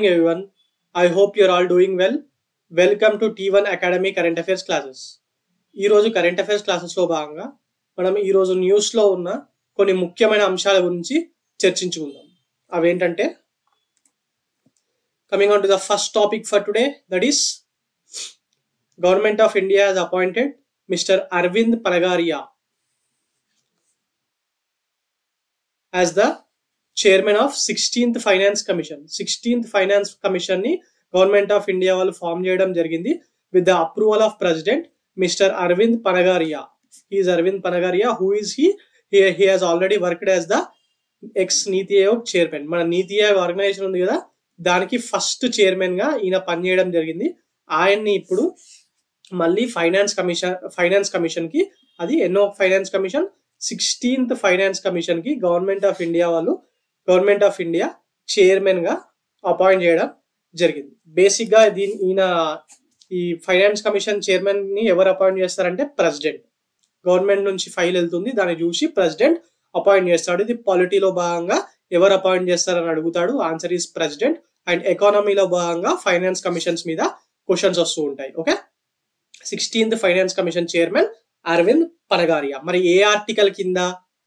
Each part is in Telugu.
morning everyone. I hope you're all doing well. Welcome to T1 Academy Current Affairs classes. ఈ రోజు కరెంట్ అఫైర్స్ క్లాసెస్ లో భాగంగా మనం ఈ రోజు న్యూస్ లో ఉన్న కొన్ని ముఖ్యమైన అంశాల గురించి చర్చించుకుందాం. అవేంటంటే coming on to the first topic for today, that is Government of India has appointed Mr. Arvind Panagaria as the chairman of 16th Finance Commission. 16th Finance Commission ni Government of India వాళ్ళు ఫామ్ చేయడం జరిగింది with the approval of President Mr. Arvind Panagaria. He is Arvind Panagaria. Who is he? He has already worked as the ex-Niti Aayog chairman. మన నీతి ఆయోగ్ ఆర్గనైజేషన్ ఉంది కదా, దానికి ఫస్ట్ చైర్మన్ గా ఈయన పనిచేయడం జరిగింది. ఆయన్ని ఇప్పుడు మళ్ళీ ఫైనాన్స్ కమిషన్ కి, అది ఎన్నో finance commission, 16th finance commission కి గవర్నమెంట్ ఆఫ్ ఇండియా చైర్మన్ గా అపాయింట్ చేయడం జరిగింది. బేసిక్ గా ఈయన ఈ ఫైనాన్స్ కమిషన్ చైర్మన్ ని ఎవరు అపాయింట్ చేస్తారంటే ప్రెసిడెంట్. గవర్నమెంట్ నుంచి ఫైల్ వెళ్తుంది, దాన్ని చూసి ప్రెసిడెంట్ అపాయింట్ చేస్తాడు. ఇది పాలిటీలో భాగంగా ఎవరు అపాయింట్ చేస్తారని అడుగుతాడు, ఆన్సర్ ఈస్ ప్రెసిడెంట్. అండ్ ఎకానమీలో భాగంగా ఫైనాన్స్ కమిషన్స్ మీద క్వశ్చన్స్ వస్తూ ఉంటాయి. Okay, 16th finance commission chairman Arvind Panagariya. మరి ఏ ఆర్టికల్ కింద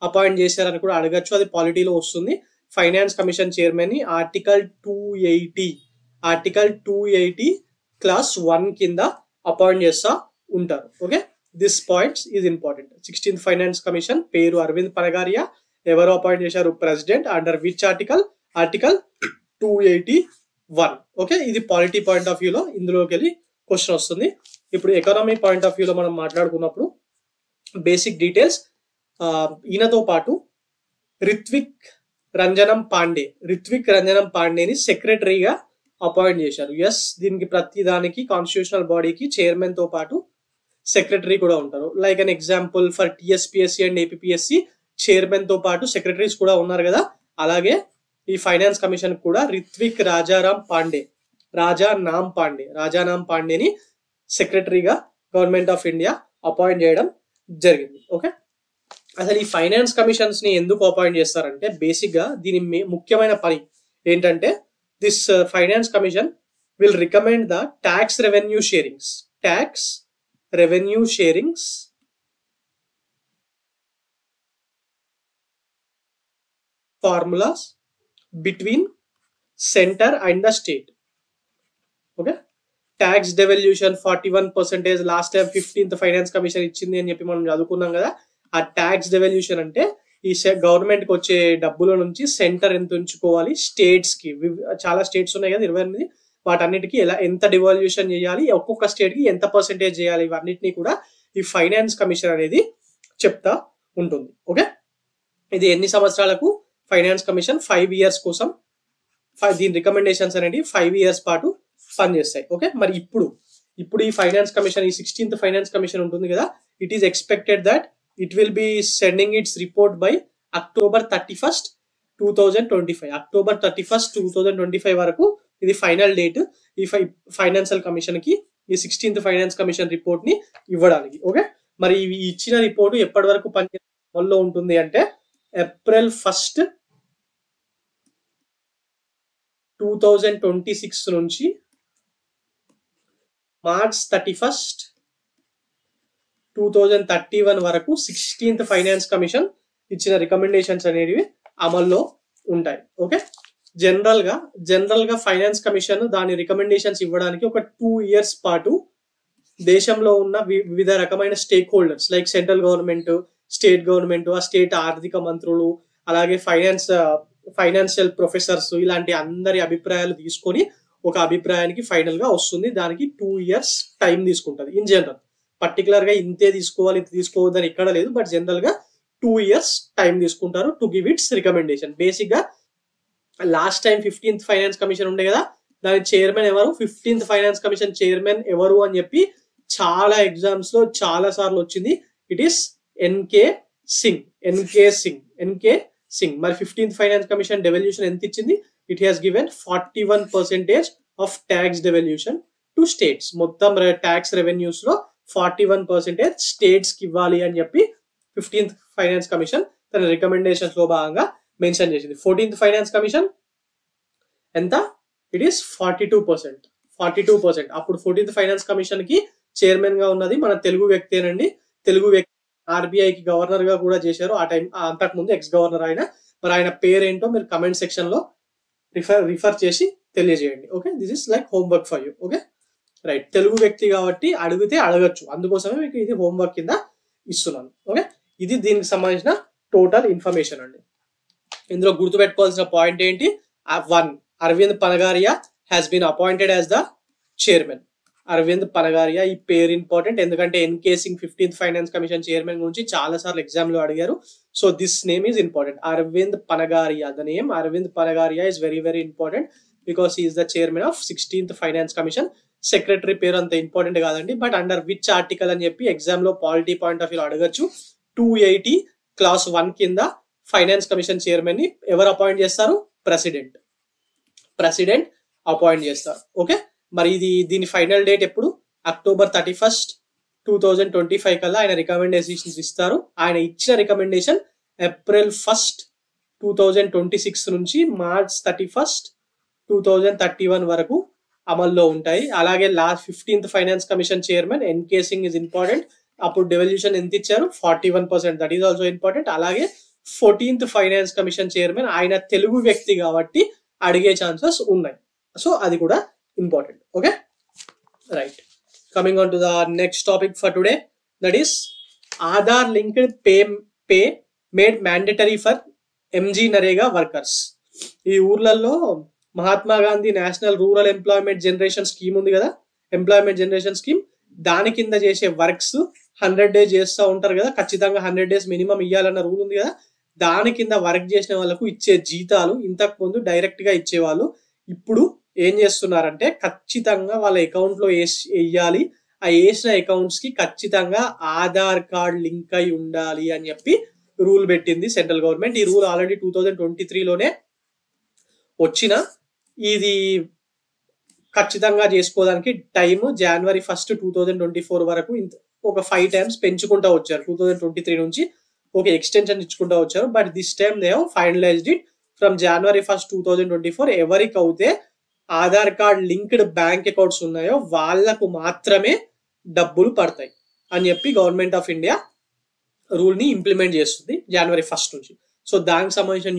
అపాయింట్ చేశారని కూడా అడగచ్చు, అది పాలిటీలో వస్తుంది. ఫైనాన్స్ కమిషన్ చైర్మన్ ని ఆర్టికల్ 280 క్లాస్ 1 కింద అపాయింట్ చేస్తా ఉంటారు. Okay, this points is important. 16th finance commission పేరు అరవింద్ పనగారియా. ఎవరు అపాయింట్ చేశారు? President. Under which article? Article 281. Okay, ఇది పాలిటీ పాయింట్ ఆఫ్ వ్యూలో ఇందులోకి వెళ్ళి క్వశ్చన్ వస్తుంది. ఇప్పుడు ఎకానమీ పాయింట్ ఆఫ్ వ్యూలో మనం మాట్లాడుకున్నప్పుడు బేసిక్ డీటెయిల్స్, ఈయనతో పాటు రిత్విక్ రంజనం పాండేని సెక్రటరీగా అపాయింట్ చేశారు. ఎస్, దీనికి ప్రతి దానికి కాన్స్టిట్యూషనల్ బాడీకి చైర్మన్ తో పాటు సెక్రటరీ కూడా ఉంటారు. Like an example for TSPSC and APSC chairman తో పాటు సెక్రటరీస్ కూడా ఉన్నారు కదా, అలాగే ఈ ఫైనాన్స్ కమిషన్ కూడా రిత్విక్ రాజానామ్ పాండేని సెక్రటరీగా గవర్నమెంట్ ఆఫ్ ఇండియా అపాయింట్ చేయడం జరిగింది. ఓకే, అసలు ఈ ఫైనాన్స్ కమిషన్స్ ని ఎందుకు అపాయింట్ చేస్తారంటే, బేసిక్ గా దీని ముఖ్యమైన పని ఏంటంటే, this finance commission will recommend the tax revenue sharings formulas between centre and the state. Okay, tax devolution 41% last time 15th finance commission ఇచ్చింది అని చెప్పి మనం చదువుకున్నాం కదా. ఆ ట్యాక్స్ డెవల్యూషన్ అంటే ఈ గవర్నమెంట్ కి వచ్చే డబ్బుల నుంచి సెంటర్ ఎంత ఉంచుకోవాలి, స్టేట్స్ కి, చాలా స్టేట్స్ ఉన్నాయి కదా 28, వాటన్నిటికీ ఎంత డివాల్యూషన్ చేయాలి, ఒక్కొక్క స్టేట్ కి ఎంత పర్సెంటేజ్ చేయాలి, ఇవన్నిటిని కూడా ఈ ఫైనాన్స్ కమిషన్ అనేది చెప్తా ఉంటుంది. ఓకే, ఇది ఎన్ని సంవత్సరాలకు? ఫైనాన్స్ కమిషన్ 5 years కోసం, దీని రికమెండేషన్స్ అనేది 5 years పాటు పనిచేస్తాయి. ఓకే, మరి ఇప్పుడు ఈ ఫైనాన్స్ కమిషన్, ఈ 16th ఫైనాన్స్ కమిషన్ ఉంటుంది కదా, it is expected that it will be sending it's report by October 31st, 2025. October 31st, 2025 వరకు ఇది ఫైనల్ డేట్ ఈ ఫైనాన్షియల్ కమిషన్ కి ఈ 16th ఫైనాన్స్ కమిషన్ రిపోర్ట్ ని ఇవ్వడానికి. ఓకే, మరి ఇచ్చిన రిపోర్ట్ ఎప్పటి వరకు పనిలో ఉంటుంది అంటే April 1st, 2026 నుంచి March 31st, 2031 వరకు 16th ఫైనాన్స్ కమిషన్ ఇచ్చిన రికమెండేషన్స్ అనేవి అమల్లో ఉంటాయి. ఓకే, జనరల్ గా ఫైనాన్స్ కమిషన్ దాని రికమెండేషన్స్ ఇవ్వడానికి ఒక 2 years పాటు దేశంలో ఉన్న వివిధ రకమైన stake holders like central government, state government, ఆ స్టేట్ ఆర్థిక మంత్రులు, అలాగే ఫైనాన్షియల్ ప్రొఫెసర్స్, ఇలాంటి అందరి అభిప్రాయాలు తీసుకొని ఒక అభిప్రాయానికి ఫైనల్ గా వస్తుంది. దానికి 2 years టైం తీసుకుంటుంది. ఇన్ జనరల్ పర్టికులర్ గా ఇంతే తీసుకోవాలి, ఇంత తీసుకోవద్దని ఇక్కడ లేదు, బట్ జనరల్ గా 2 years టైం తీసుకుంటారు to give its recommendation. Basic గా last time 15th finance commission ఉండే కదా, దాని చైర్మన్ ఎవరు, 15th ఫైనాన్స్ కమిషన్ చైర్మన్ ఎవరు అని చెప్పి చాలా ఎగ్జామ్స్ లో చాలా సార్లు వచ్చింది. It is NK Singh. మరి 15th ఫైనాన్స్ కమిషన్ డెవల్యూషన్ ఎంత ఇచ్చింది? It has given 41% of tax devolution to states. మొత్తం ట్యాక్స్ రెవెన్యూస్ లో 41% స్టేట్స్ కి ఇవ్వాలి అని చెప్పి 15th ఫైనాన్స్ కమిషన్ తన రికమెండేషన్స్ లో భాగంగా మెన్షన్ చేసింది. 14th ఫైనాన్స్ కమిషన్ ఎంత? It is 42%. అప్పుడు 14th ఫైనాన్స్ కమిషన్ కి చైర్మన్ గా ఉన్నది మన తెలుగు వ్యక్తేనండి. తెలుగు వ్యక్తి ఆర్బీఐకి గవర్నర్ గా కూడా చేశారు ఆ టైం, అంతకు ముందు ఎక్స్ గవర్నర్ ఆయన. మరి ఆయన పేరేంటో మీరు కమెంట్ సెక్షన్ లో రిఫర్ చేసి తెలియజేయండి. Okay, this is like homework for you. Okay right, Telugu వ్యక్తి కాబట్టి అడిగితే అడగచ్చు, అందుకోసమే మీకు ఇది హోంవర్క్ కింద ఇస్తున్నాను. ఓకే, ఇది దీనికి సంబంధించిన టోటల్ ఇన్ఫర్మేషన్ అండి. ఇందులో గుర్తుపెట్టుకోవాల్సిన పాయింట్ ఏంటి? 1, Arvind Panagariya has been appointed as the chairman. Arvind Panagariya, ఈ పేరు ఇంపార్టెంట్ ఎందుకంటే ఎన్కేసింగ్ 15th ఫైనాన్స్ కమిషన్ చైర్మన్ గురించి చాలా సార్లు ఎగ్జామ్ లో అడిగారు. So this name is important, Arvind Panagariya. The name Arvind Panagariya is very very important because he is the chairman of 16th finance commission. Secretary పేరు అంత ఇంపార్టెంట్ కాదండి, బట్ అండర్ విచ్ ఆర్టికల్ అని చెప్పి ఎగ్జామ్ లో పాలిటీ పాయింట్ ఆఫ్ వ్యూ అడగచ్చు. 280 క్లాస్ 1 కింద ఫైనాన్స్ కమిషన్ చైర్మన్ ని ఎవరు అపాయింట్ చేస్తారు? ప్రెసిడెంట్ అపాయింట్ చేస్తారు. ఓకే, మరి దీని ఫైనల్ డేట్ ఎప్పుడు? October 31st, 2025 కల్లా ఆయన రికమెండేషన్స్ ఇస్తారు. ఆయన ఇచ్చిన రికమెండేషన్ April 1st, 2026 నుంచి March 31st, 2031 వరకు అమల్లో ఉంటాయి. అలాగే last 15th finance commission chairman NK Singh is important. అప్పుడు డెవల్యూషన్ ఎంత ఇచ్చారు? 41%. That is also important. అలాగే 14th ఫైనాన్స్ కమిషన్ చైర్మన్ ఆయన తెలుగు వ్యక్తి కాబట్టి అడిగే ఛాన్సెస్ ఉన్నాయి. సో అది కూడా important. Okay right, coming on to the next topic for today, that is Aadhaar linked pay made mandatory for MG NREGA workers. ఈ ఊర్లలో Mahatma Gandhi national rural employment generation scheme ఉంది కదా, ఎంప్లాయ్మెంట్ జనరేషన్ స్కీమ్, దాని కింద చేసే వర్క్స్ 100 days చేస్తూ ఉంటారు కదా, ఖచ్చితంగా 100 days మినిమం ఇవ్వాలన్న రూల్ ఉంది కదా. దాని కింద వర్క్ చేసిన వాళ్ళకు ఇచ్చే జీతాలు ఇంతకు ముందు డైరెక్ట్ గా ఇచ్చేవాళ్ళు. ఇప్పుడు ఏం చేస్తున్నారంటే ఖచ్చితంగా వాళ్ళ అకౌంట్ లో వేయాలి. ఆ వేసిన అకౌంట్స్ కి ఖచ్చితంగా ఆధార్ కార్డ్ లింక్ అయి ఉండాలి అని చెప్పి రూల్ పెట్టింది సెంట్రల్ గవర్నమెంట్. ఈ రూల్ ఆల్రెడీ 2023లోనే వచ్చిన, ఇది ఖచ్చితంగా చేసుకోవడానికి టైం January 1st, 2024 వరకు ఒక 5 times పెంచుకుంటా వచ్చారు. 2023 నుంచి ఒక ఎక్స్టెన్షన్ ఇచ్చుకుంటా వచ్చారు. But this time they have finalised it from January 1st, 2024. ఎవరికైతే Aadhaar card linked bank accounts ఉన్నాయో వాళ్లకు మాత్రమే డబ్బులు పడతాయి అని చెప్పి గవర్నమెంట్ ఆఫ్ ఇండియా రూల్ ని ఇంప్లిమెంట్ చేస్తుంది January 1st నుంచి. సో దానికి సంబంధించిన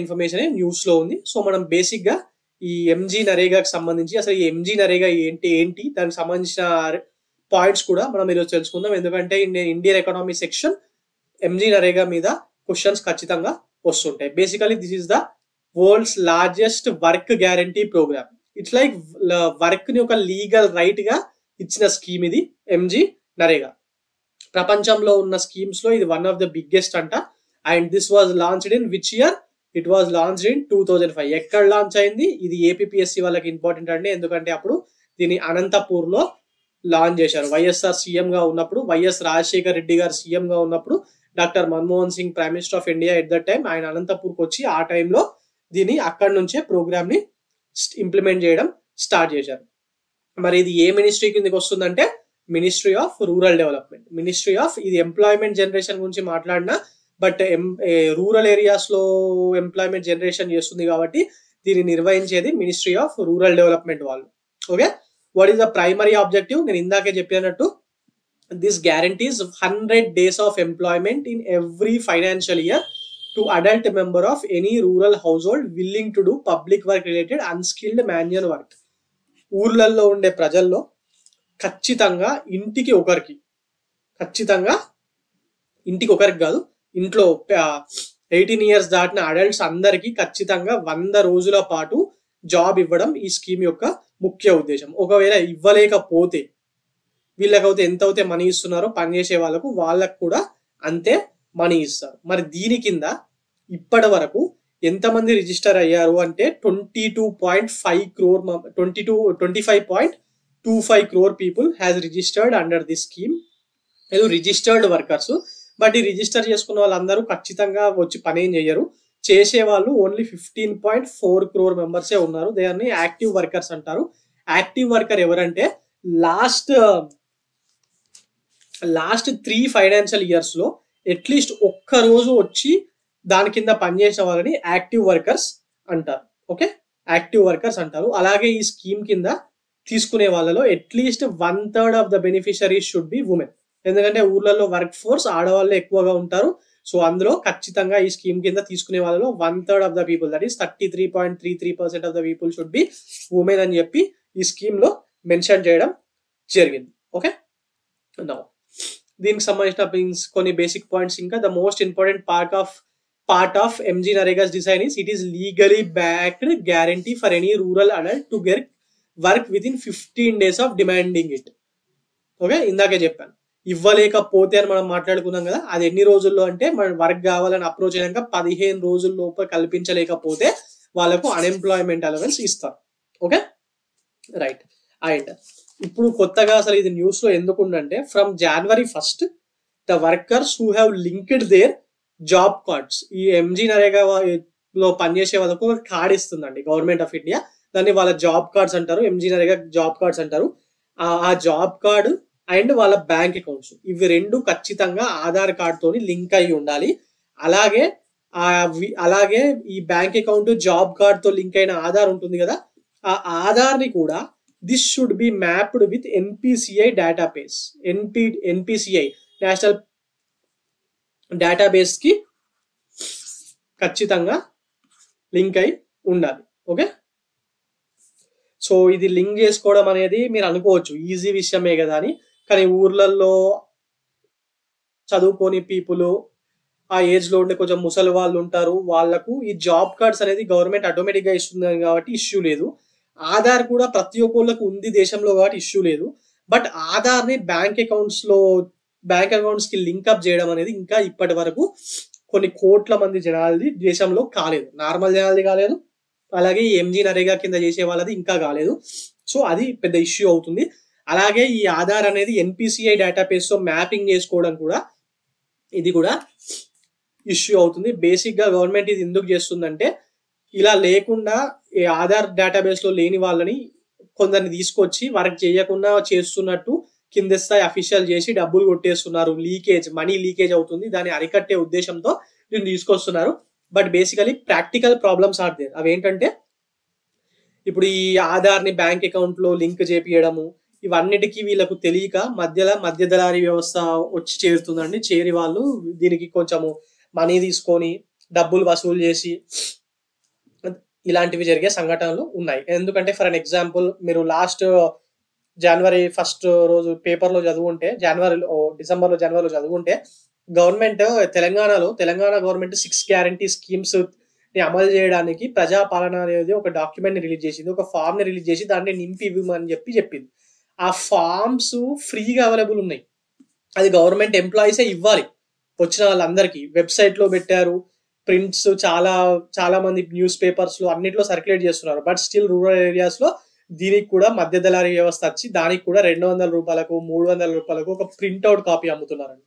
ఇన్ఫర్మేషన్ న్యూస్ లో ఉంది. సో మనం బేసిక్ గా ఈ ఎంజీ నరేగాకి సంబంధించి అసలు ఈ ఎంజీ నరేగా ఏంటి దానికి సంబంధించిన పాయింట్స్ కూడా మనం ఈరోజు తెలుసుకుందాం. ఎందుకంటే Indian economy section MG NREGA మీద క్వశ్చన్స్ ఖచ్చితంగా వస్తుంటాయి. Basically this is the world's largest work guarantee programme. It's like work ని ఒక లీగల్ రైట్ గా ఇచ్చిన స్కీమ్ ఇది ఎంజీ నరేగా. ప్రపంచంలో ఉన్న స్కీమ్స్ లో ఇది వన్ ఆఫ్ ద బిగ్గెస్ట్ అంట. And this was launched in which year? It was launched in 2005. ఎక్కడ లాంచ్ అయింది? ఇది ఏపీఎస్సి వాళ్ళకి ఇంపార్టెంట్ అండి, ఎందుకంటే అప్పుడు దీన్ని అనంతపూర్ లో లాంచ్ చేశారు. వైఎస్ఆర్ సీఎం గా ఉన్నప్పుడు, వైఎస్ రాజశేఖర్ రెడ్డి గారు సీఎం గా ఉన్నప్పుడు, doctor Manmohan Singh prime minister of India at that time, ఆయన అనంతపూర్కి వచ్చి ఆ టైంలో దీన్ని అక్కడి నుంచే ప్రోగ్రామ్ ని ఇంప్లిమెంట్ చేయడం స్టార్ట్ చేశారు. మరి ఇది ఏ మినిస్ట్రీ కిందకి వస్తుందంటే ministry of rural development. Ministry of, ఇది ఎంప్లాయ్మెంట్ జనరేషన్ గురించి మాట్లాడినా, బట్ రూరల్ ఏరియాస్ లో ఎంప్లాయ్మెంట్ జనరేషన్ చేస్తుంది కాబట్టి దీన్ని నిర్వహించేది మినిస్ట్రీ ఆఫ్ రూరల్ డెవలప్మెంట్ వాళ్ళు. Okay, what is the primary objective? నేను ఇందాకే చెప్పినట్టు this guarantees 100 days of employment in every financial year to adult member of any rural house hold willing to do public work related unskilled manual work. ఊర్లలో ఉండే ప్రజల్లో ఖచ్చితంగా ఇంటికి ఒకరికి కాదు, ఇంట్లో 18 years దాటిన అడల్ట్స్ అందరికీ ఖచ్చితంగా 100 రోజుల పాటు జాబ్ ఇవ్వడం ఈ స్కీమ్ యొక్క ముఖ్య ఉద్దేశం. ఒకవేళ ఇవ్వలేకపోతే వీళ్ళకైతే ఎంత అయితే మనీ ఇస్తున్నారో పనిచేసే వాళ్ళకు కూడా అంతే మనీ ఇస్తారు. మరి దీని కింద ఇప్పటి వరకు ఎంతమంది రిజిస్టర్ అయ్యారు అంటే 25.25 crore people has registered under this scheme. ఏదో రిజిస్టర్డ్ వర్కర్స్, బట్ ఈ రిజిస్టర్ చేసుకున్న వాళ్ళందరూ ఖచ్చితంగా వచ్చి పని ఏం చేయరు. చేసే వాళ్ళు ఓన్లీ 15.4 crore మెంబర్సే ఉన్నారు. దే ఆర్ యాక్టివ్ వర్కర్స్ అంటారు. యాక్టివ్ వర్కర్ ఎవరంటే లాస్ట్ 3 financial years లో అట్లీస్ట్ ఒక్క రోజు వచ్చి దాని కింద పనిచేసిన వాళ్ళని యాక్టివ్ వర్కర్స్ అంటారు. ఓకే, యాక్టివ్ వర్కర్స్ అంటారు. అలాగే ఈ స్కీమ్ కింద తీసుకునే వాళ్ళలో at least 1/3 of the beneficiaries should be women. ఎందుకంటే ఊర్లలో వర్క్ ఫోర్స్ ఆడవాళ్ళు ఎక్కువగా ఉంటారు. సో అందులో ఖచ్చితంగా ఈ స్కీమ్ కింద తీసుకునే వాళ్ళలో 1/3 of the people, that is 33.33% of the people should be women అని చెప్పి ఈ స్కీమ్ లో మెన్షన్ చేయడం జరిగింది. ఓకే, దీనికి సంబంధించిన కొన్ని బేసిక్ పాయింట్స్. ఇంకా the most important part of MG Narega's design is it is legally backed guarantee for any rural adult to get work within 15 days of demanding it. Okay, ఇందాకే చెప్పాను ఇవ్వలేకపోతే అని మనం మాట్లాడుకున్నాం కదా, అది ఎన్ని రోజుల్లో అంటే మనం వర్క్ కావాలని అప్రోచ్ అయినాక 15 రోజుల లోపు కల్పించలేకపోతే వాళ్ళకు అన్ఎంప్లాయ్మెంట్ అలవెన్స్ ఇస్తారు. Okay, right. అండ్ ఇప్పుడు కొత్తగా అసలు ఇది న్యూస్ లో ఎందుకు ఉందంటే from January 1st the workers who have linked their job cards, ఈ ఎంజీ నరేగా లో పనిచేసే వాళ్ళకు ఒక కార్డ్ ఇస్తుందండి గవర్నమెంట్ ఆఫ్ ఇండియా. దాన్ని వాళ్ళ జాబ్ కార్డ్స్ అంటారు, ఎంజీ నరేగా జాబ్ కార్డ్స్ అంటారు. ఆ జాబ్ కార్డు అండ్ వాళ్ళ బ్యాంక్ అకౌంట్స్ ఇవి రెండు ఖచ్చితంగా ఆధార్ కార్డ్ తోని లింక్ అయి ఉండాలి. అలాగే ఈ బ్యాంక్ అకౌంట్ జాబ్ కార్డ్ తో లింక్ అయిన ఆధార్ ఉంటుంది కదా, ఆ ఆధార్ ని కూడా this should be mapped with NPCI database. NPCI national database కి ఖచ్చితంగా లింక్ అయి ఉండాలి. ఓకే, సో ఇది లింక్ చేసుకోవడం అనేది మీరు అనుకోవచ్చు ఈజీ విషయమే కదా అని, కానీ ఊర్లలో చదువుకోని పీపుల్, ఆ ఏజ్ లో ఉండే కొంచెం ముసలి వాళ్ళు ఉంటారు, వాళ్ళకు ఈ జాబ్ కార్డ్స్ అనేది గవర్నమెంట్ ఆటోమేటిక్ గా ఇస్తుంది కాబట్టి ఇష్యూ లేదు. ఆధార్ కూడా ప్రతి ఒక్కళ్ళకు ఉంది దేశంలో కాబట్టి ఇష్యూ లేదు. బట్ ఆధార్ ని బ్యాంక్ అకౌంట్స్ కి లింక్అప్ చేయడం అనేది ఇంకా ఇప్పటి వరకు కొన్ని కోట్ల మంది జనాలది దేశంలో కాలేదు, నార్మల్ జనాలది కాలేదు, అలాగే ఈ ఎంజీ నరేగా కింద చేసే వాళ్ళది ఇంకా కాలేదు. సో అది పెద్ద ఇష్యూ అవుతుంది. అలాగే ఈ ఆధార్ అనేది NPCI డేటాబేస్ తో మ్యాపింగ్ చేసుకోవడం కూడా ఇది కూడా ఇష్యూ అవుతుంది. బేసిక్ గా గవర్నమెంట్ ఇది ఎందుకు చేస్తుందంటే ఇలా లేకుండా ఈ ఆధార్ డేటాబేస్ లో లేని వాళ్ళని కొందరిని తీసుకొచ్చి వర్క్ చేయకుండా చేస్తున్నట్టు కింద స్థాయి అఫీషియల్ చేసి డబ్బులు కొట్టేస్తున్నారు, మనీ లీకేజ్ అవుతుంది, దాన్ని అరికట్టే ఉద్దేశంతో దీన్ని తీసుకొస్తున్నారు. But basically practical problems are there. అవేంటంటే ఇప్పుడు ఈ ఆధార్ ని బ్యాంక్ అకౌంట్ లో లింక్ చేపియడము, ఇవన్నిటికీ వీళ్ళకు తెలియక మధ్య దళారీ వ్యవస్థ వచ్చి చేరుతుందండి. చేరి వాళ్ళు దీనికి కొంచెము మనీ తీసుకొని డబ్బులు వసూలు చేసి ఇలాంటివి జరిగే సంఘటనలు ఉన్నాయి. ఎందుకంటే ఫర్ అన్ ఎగ్జాంపుల్ మీరు లాస్ట్ January 1st రోజు పేపర్లో చదువుంటే, డిసెంబర్లో జనవరిలో చదువుంటే government Telangana government 6 guarantee schemes ని అమలు చేయడానికి ప్రజాపాలన అనేది ఒక డాక్యుమెంట్ ని రిలీజ్ చేసింది, ఒక ఫామ్ ని రిలీజ్ చేసి దాన్ని నింపి ఇవ్వమని చెప్పింది. ఆ ఫామ్స్ ఫ్రీగా అవైలబుల్ ఉన్నాయి, అది గవర్నమెంట్ ఎంప్లాయీసే ఇవ్వాలి వచ్చిన వాళ్ళందరికీ. వెబ్సైట్ లో పెట్టారు, ప్రింట్స్ చాలా మంది న్యూస్ పేపర్స్ లో అన్నిట్లో సర్క్యులేట్ చేస్తున్నారు. బట్ స్టిల్ రూరల్ ఏరియాస్ లో దీనికి కూడా మధ్య దళారీ వ్యవస్థ వచ్చి దానికి కూడా 200 రూపాయలకు 300 రూపాయలకు ఒక ప్రింట్అవుట్ కాపీ అమ్ముతున్నారండి.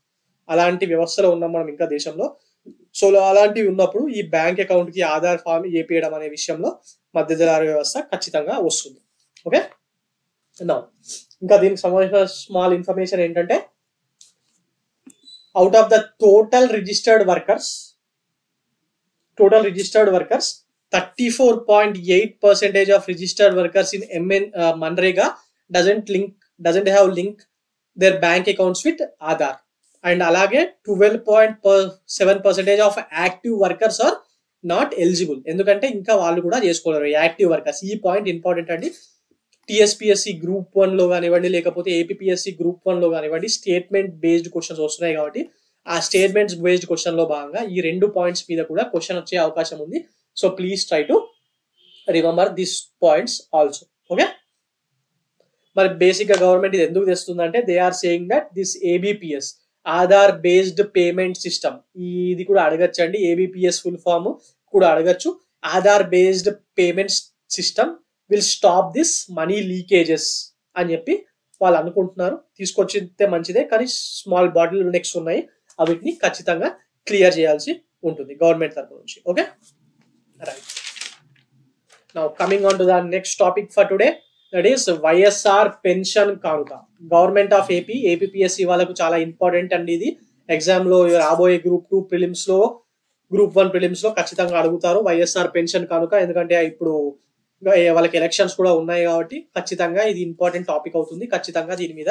అలాంటి వ్యవస్థలో ఉన్నాం మనం ఇంకా దేశంలో. సో అలాంటివి ఉన్నప్పుడు ఈ బ్యాంక్ అకౌంట్ కి ఆధార్ ఫామ్ ఏపీయడం అనే విషయంలో మధ్య దళారీ వ్యవస్థ ఖచ్చితంగా వస్తుంది. ఓకే, ఇంకా దీనికి సంబంధించిన స్మాల్ ఇన్ఫర్మేషన్ ఏంటంటే out of the total registered workers 34.8% of registered workers in Manrega doesn't have link their bank accounts with Aadhaar. And alage 12.7% of active workers are not eligible. ఎందుకంటే ఇంకా వాళ్ళు కూడా చేసుకోలేరు యాక్టివ్ వర్కర్స్. ఈ పాయింట్ ఇంపార్టెంట్ అండి. TSPSC Group 1 లో కానివ్వండి, లేకపోతే APPSC Group 1 లో కానివ్వండి, స్టేట్మెంట్ బేస్డ్ క్వశ్చన్స్ వస్తున్నాయి కాబట్టి ఆ స్టేట్మెంట్స్ బేస్డ్ క్వశ్చన్ లో భాగంగా ఈ 2 పాయింట్స్ మీద కూడా క్వశ్చన్ వచ్చే అవకాశం ఉంది. So please try to remember this points also. Okay, మరి బేసిక్ గా గవర్నమెంట్ ఇది ఎందుకు తెస్తుందంటే they are saying that this ABPS Aadhaar based payment system, ఇది కూడా అడగచ్చండి. ABPS ఫుల్ ఫామ్ కూడా అడగచ్చు. Aadhaar based payment system will stop this money leakages అని చెప్పి వాళ్ళు అనుకుంటున్నారు. తీసుకొచ్చితే మంచిదే, కానీ స్మాల్ బాటిల్ నెక్స్ ఉన్నాయి, వీటిని ఖచ్చితంగా క్లియర్ చేయాల్సి ఉంటుంది గవర్నమెంట్ తరఫు నుంచి. Okay, right. Now coming on to the next topic for today, that is YSR pension కానుక. గవర్నమెంట్ ఆఫ్ APPSC వాళ్ళకు చాలా ఇంపార్టెంట్ అండి. ఇది ఎగ్జామ్ లో రాబోయే Group 2 ప్రిలిమ్స్ లో గ్రూప్ 1 ప్రిలిమ్స్ లో ఖచ్చితంగా అడుగుతారు వైఎస్ఆర్ పెన్షన్ కానుక. ఎందుకంటే ఇప్పుడు వాళ్ళకి ఎలక్షన్స్ కూడా ఉన్నాయి కాబట్టి ఖచ్చితంగా ఇది ఇంపార్టెంట్ టాపిక్ అవుతుంది. ఖచ్చితంగా దీని మీద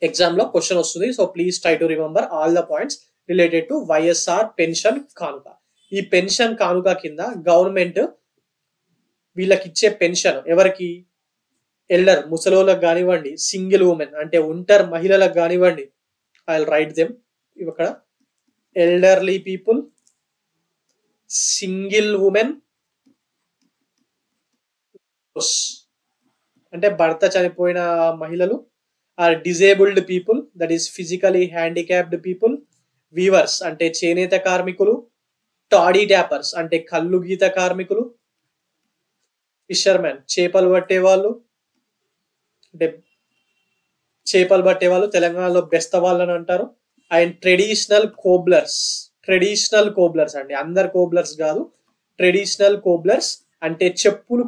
ఎగ్జామ్ లో క్వశ్చన్ వస్తుంది. So please try to remember all the points related to YSR pension కానుక. ఈ పెన్షన్ కానుక కింద గవర్నమెంట్ వీళ్ళకి ఇచ్చే పెన్షన్ ఎవరికి, ఎల్డర్ ముసలోళ్ళకి కానివ్వండి, సింగిల్ ఉమెన్ అంటే ఒంటరి మహిళలకు కానివ్వండి, ఐ విల్ రైట్ దెమ్ ఇక్కడ, ఎల్డర్లీ పీపుల్, సింగిల్ ఉమెన్ అంటే భర్త చనిపోయిన మహిళలు, or disabled people that is physically handicapped people, weavers అంటే చేనేత కార్మికులు, టాడీ ట్యాపర్స్ అంటే కల్లు గీత కార్మికులు, ఫిషర్మెన్ చేపలు పట్టే వాళ్ళు అంటే చేపలు పట్టే వాళ్ళు తెలంగాణలో బెస్త వాళ్ళని అంటారు, అండ్ ట్రెడిషనల్ కోబ్లర్స్ అండి, అందరు కోబ్లర్స్ కాదు, ట్రెడిషనల్ కోబ్లర్స్ అంటే చెప్పులు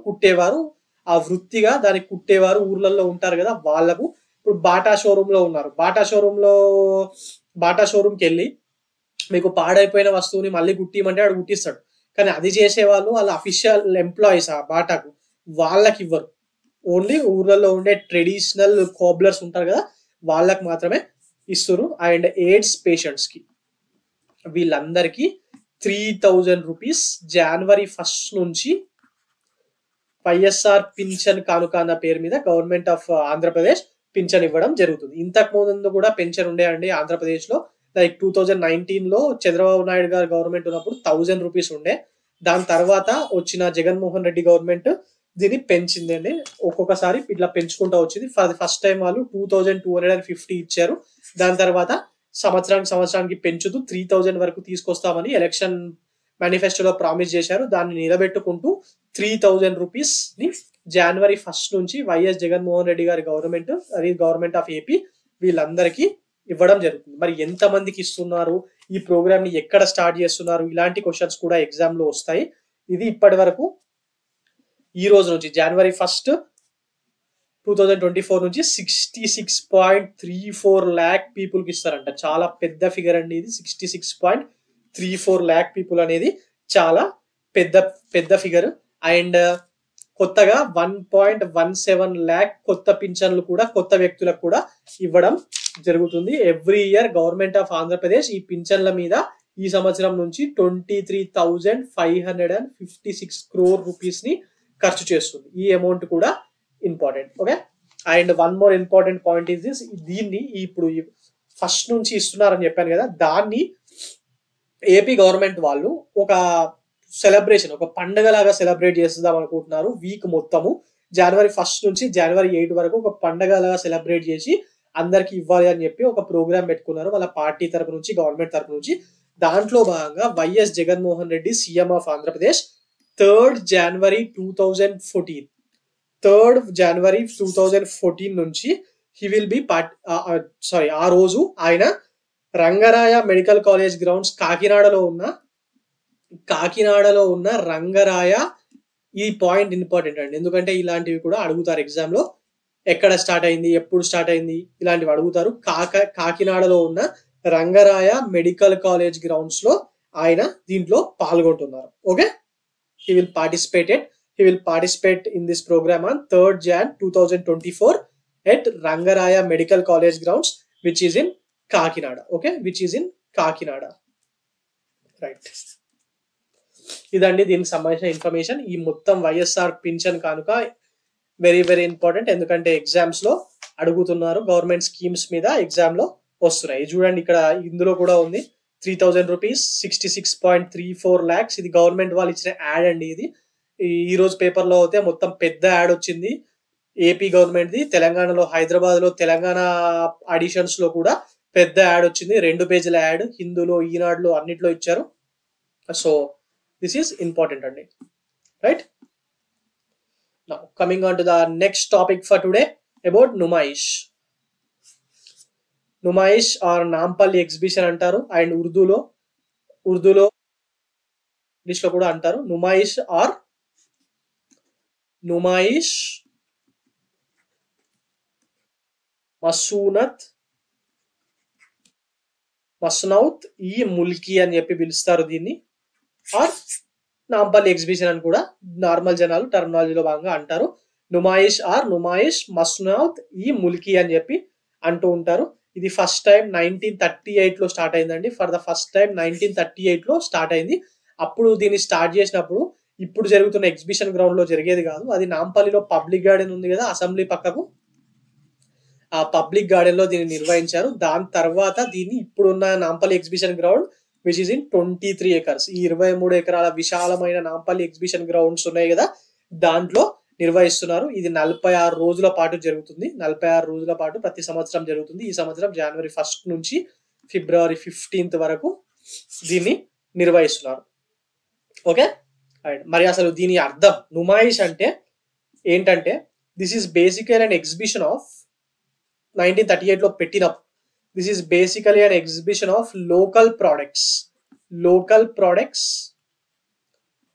కుట్టేవారు ఆ వృత్తిగా దాన్ని కుట్టేవారు ఊర్లలో ఉంటారు కదా వాళ్ళకు. ఇప్పుడు బాటా షోరూమ్ లో ఉన్నారు, బాటా షోరూమ్కి వెళ్ళి మీకు పాడైపోయిన వస్తువుని మళ్ళీ కుట్టిమంటే వాడు కుట్టిస్తాడు. కానీ అది చేసే వాళ్ళు వాళ్ళ అఫీషియల్ ఎంప్లాయీస్ ఆ బాటాకు, వాళ్ళకి ఇవ్వరు. ఓన్లీ ఊర్లలో ఉండే ట్రెడిషనల్ కోబ్లర్స్ ఉంటారు కదా వాళ్ళకి మాత్రమే ఇస్తారు. అండ్ ఎయిడ్స్ పేషెంట్స్ కి వీళ్ళందరికీ 3000 రూపీస్ జనవరి 1 నుంచి వైఎస్ఆర్ పింఛన్ కానుక అన్న పేరు మీద గవర్నమెంట్ ఆఫ్ ఆంధ్రప్రదేశ్ పింఛన్ ఇవ్వడం జరుగుతుంది. ఇంతకు ముందు కూడా పెన్షన్ ఉండే అండి ఆంధ్రప్రదేశ్ లో. లైక్ 2019 లో చంద్రబాబు నాయుడు గారు గవర్నమెంట్ ఉన్నప్పుడు 1000 రూపీస్ ఉండే. దాని తర్వాత వచ్చిన జగన్మోహన్ రెడ్డి గవర్నమెంట్ దీన్ని పెంచిందండి. ఒక్కొక్కసారి ఇట్లా పెంచుకుంటూ వచ్చింది. ఫస్ట్ టైం వాళ్ళు 2250 ఇచ్చారు. దాని తర్వాత సంవత్సరానికి పెంచుతూ 3000 వరకు తీసుకొస్తామని ఎలక్షన్ మేనిఫెస్టోలో ప్రామిస్ చేశారు. దాన్ని నిలబెట్టుకుంటూ 3000 రూపీస్ ని జనవరి 1 నుంచి వైఎస్ జగన్మోహన్ రెడ్డి గారి గవర్నమెంట్, అది గవర్నమెంట్ ఆఫ్ ఏపీ, వీళ్ళందరికీ ఇవ్వడం జరుగుతుంది. మరి ఎంత మందికి ఇస్తున్నారు, ఈ ప్రోగ్రామ్ ని ఎక్కడ స్టార్ట్ చేస్తున్నారు, ఇలాంటి క్వశ్చన్స్ కూడా ఎగ్జామ్ లో వస్తాయి. ఇది ఇప్పటి వరకు ఈ రోజు నుంచి జనవరి 1, 2024 నుంచి 66.34 lakh పీపుల్ కి ఇస్తారంట. చాలా పెద్ద ఫిగర్ అండి ఇది. 66.34 lakh పీపుల్ అనేది చాలా పెద్ద ఫిగర్. అండ్ కొత్తగా 1.17 lakh కొత్త పింఛన్లు కూడా కొత్త వ్యక్తులకు కూడా ఇవ్వడం జరుగుతుంది. Every year government of Andhra Pradesh ఈ పింఛన్ల మీద ఈ సంవత్సరం నుంచి 23,556 crore రూపీస్ ని ఖర్చు చేస్తుంది. ఈ అమౌంట్ కూడా important. Okay, and one more important point is this, దీన్ని ఇప్పుడు ఫస్ట్ నుంచి ఇస్తున్నారని చెప్పాను కదా, దాన్ని ఏపీ గవర్నమెంట్ వాళ్ళు ఒక సెలబ్రేషన్, ఒక పండగలాగా సెలబ్రేట్ చేద్దాం అనుకుంటున్నారు. వీక్ మొత్తము జనవరి 1 నుంచి జనవరి 8 వరకు ఒక పండగలాగా సెలబ్రేట్ చేసి అందరికి ఇవ్వాలి అని చెప్పి ఒక ప్రోగ్రామ్ పెట్టుకున్నారు వాళ్ళ పార్టీ తరపు నుంచి, గవర్నమెంట్ తరపు నుంచి. దాంట్లో భాగంగా YS Jaganmohan Reddy CM of Andhra Pradesh 3rd January 2014 నుంచి హీ విల్ బి ఆ రోజు ఆయన రంగరాయ మెడికల్ కాలేజ్ గ్రౌండ్స్ కాకినాడలో ఉన్న రంగరాయ, ఈ పాయింట్ ఇంపార్టెంట్ అండి, ఎందుకంటే ఇలాంటివి కూడా అడుగుతారు ఎగ్జామ్ లో. ఎక్కడ స్టార్ట్ అయింది, ఎప్పుడు స్టార్ట్ అయింది, ఇలాంటివి అడుగుతారు. కాకినాడలో ఉన్న రంగరాయ మెడికల్ కాలేజ్ గ్రౌండ్స్ లో ఆయన దీంట్లో పాల్గొంటున్నారు. Okay, he will participate in this program on 3rd Jan 2024 at Rangaraya Medical College Grounds, which is in Kakinada. Okay, which is in Kakinada, right? ఇదండి దీనికి సంబంధించిన ఇన్ఫర్మేషన్. ఈ మొత్తం వైఎస్ఆర్ పింఛన్ కానుక వెరీ వెరీ ఇంపార్టెంట్, ఎందుకంటే ఎగ్జామ్స్ లో అడుగుతున్నారు. గవర్నమెంట్ స్కీమ్స్ మీద ఎగ్జామ్ లో వస్తున్నాయి. చూడండి ఇక్కడ ఇందులో కూడా ఉంది 3000 రూపీస్, 66.34 lakhs. ఇది గవర్నమెంట్ వాళ్ళు ఇచ్చిన యాడ్ అండి. ఇది ఈ రోజు పేపర్ లో అయితే మొత్తం పెద్ద యాడ్ వచ్చింది ఏపీ గవర్నమెంట్ ది. తెలంగాణలో హైదరాబాద్ లో తెలంగాణ ఆడిషన్స్ లో కూడా పెద్ద యాడ్ వచ్చింది, 2 పేజీల యాడ్. హిందూలో, ఈనాడులో అన్నిట్లో ఇచ్చారు. సో దిస్ ఈస్ ఇంపార్టెంట్ అండి, right? Now coming on to the next topic for today about Numaish or Nampally exhibition అంటారు. అండ్ ఉర్దూలో ఇంగ్లీష్ లో కూడా అంటారు నుమాయిష్ మసూనత్ మస్నౌత్ ఈ ముల్కీ అని చెప్పి పిలుస్తారు దీన్ని, ఆర్ నాంపల్లి ఎగ్జిబిషన్ అని కూడా నార్మల్ జనాలు టర్మినాలజీలో భాగంగా అంటారు. నుమాయిష్ ఆర్ నుమాయిష్ మస్నౌత్ ఈ ముల్కీ అని చెప్పి అంటూ ఉంటారు. ఇది ఫస్ట్ టైం 1938 లో స్టార్ట్ అయిందండి. ఫర్ ద ఫస్ట్ టైం 1938 లో స్టార్ట్ అయింది. అప్పుడు దీన్ని స్టార్ట్ చేసినప్పుడు ఇప్పుడు జరుగుతున్న ఎగ్జిబిషన్ గ్రౌండ్ లో జరిగేది కాదు. అది నాంపల్లిలో పబ్లిక్ గార్డెన్ ఉంది కదా అసెంబ్లీ పక్కకు, ఆ పబ్లిక్ గార్డెన్ లో దీన్ని నిర్వహించారు. దాని తర్వాత దీన్ని ఇప్పుడున్న Nampally exhibition ground which is in 23 acres, ఈ 23 ఎకరాల విశాలమైన నాంపల్లి ఎగ్జిబిషన్ గ్రౌండ్స్ ఉన్నాయి కదా దాంట్లో నిర్వహిస్తున్నారు. ఇది 46 రోజుల పాటు జరుగుతుంది. 46 రోజుల పాటు ప్రతి సంవత్సరం జరుగుతుంది. ఈ సంవత్సరం జనవరి 1 నుంచి ఫిబ్రవరి 15 వరకు దీన్ని నిర్వహిస్తున్నారు. ఓకే, మరి అసలు దీని అర్థం నుమాయిష్ అంటే ఏంటంటే, దిస్ ఈస్ బేసికల్ అండ్ ఎగ్జిబిషన్ ఆఫ్ 1938 లో పెట్టినప్పుడు this is basically an exhibition of local products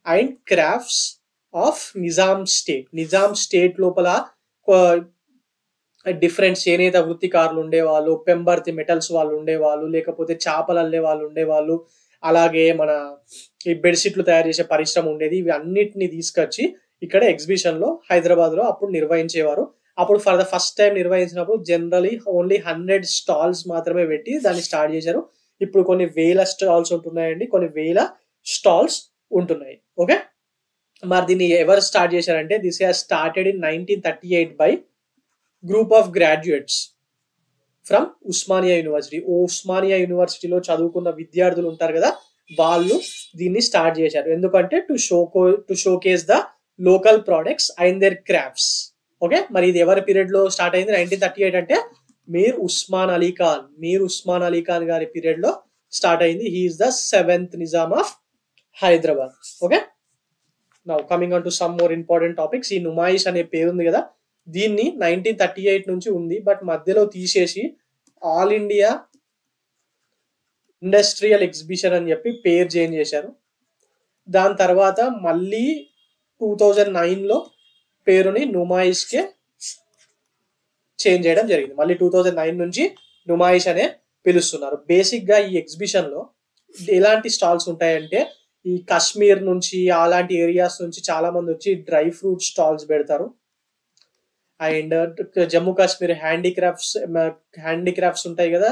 and crafts of Nizam state లోపల డిఫరెంట్ చేనేత వృత్తికారులు ఉండేవాళ్ళు, పెంబర్తి మెటల్స్ వాళ్ళు ఉండేవాళ్ళు, లేకపోతే చేపలు అల్లే వాళ్ళు ఉండేవాళ్ళు, అలాగే మన ఈ బెడ్షీట్లు తయారు చేసే పరిశ్రమ ఉండేది. ఇవి అన్నిటిని తీసుకొచ్చి ఇక్కడ ఎగ్జిబిషన్ లో హైదరాబాద్ లో అప్పుడు నిర్వహించేవారు. అప్పుడు ఫర్ ద ఫస్ట్ టైం నిర్వహించినప్పుడు జనరలీ ఓన్లీ 100 స్టాల్స్ మాత్రమే పెట్టి దాన్ని స్టార్ట్ చేశారు. ఇప్పుడు కొన్ని వేల స్టాల్స్ ఉంటున్నాయండి, కొన్ని వేల స్టాల్స్ ఉంటున్నాయి. ఓకే, మరి దీన్ని ఎవరు స్టార్ట్ చేశారంటే, this has started in 1938 by group of graduates from Osmania university. Osmania యూనివర్సిటీలో చదువుకున్న విద్యార్థులు ఉంటారు కదా, వాళ్ళు దీన్ని స్టార్ట్ చేశారు. ఎందుకంటే to showcase the local products and their crafts. Okay, మరి ఇది ఎవరి పీరియడ్ లో స్టార్ట్ అయింది? 1938 అంటే మీర్ ఉస్మాన్ అలీ ఖాన్ గారి పీరియడ్ లో స్టార్ట్ అయింది. He is the 7th Nizam of Hyderabad. Okay, now coming on to some more important topics. ఈ నుమాయిష్ అనే పేరు ఉంది కదా, దీన్ని 1938 నుంచి ఉంది, బట్ మధ్యలో తీసేసి ఆల్ ఇండియా ఇండస్ట్రియల్ ఎగ్జిబిషన్ అని చెప్పి పేరు చేంజ్ చేశారు. దాని తర్వాత మళ్ళీ 2009 లో పేరుని నుమాయిష్ కే చేంజ్ చేయడం జరిగింది. మళ్ళీ 2009 నుంచి నుమాయిష్ అనే పిలుస్తున్నారు. బేసిక్ గా ఈ ఎగ్జిబిషన్ లో ఎలాంటి స్టాల్స్ ఉంటాయంటే, ఈ కాశ్మీర్ నుంచి అలాంటి ఏరియాస్ నుంచి చాలా మంది వచ్చి డ్రై ఫ్రూట్ స్టాల్స్ పెడతారు. అండ్ జమ్మూ కాశ్మీర్ హ్యాండీక్రాఫ్ట్స్ ఉంటాయి కదా,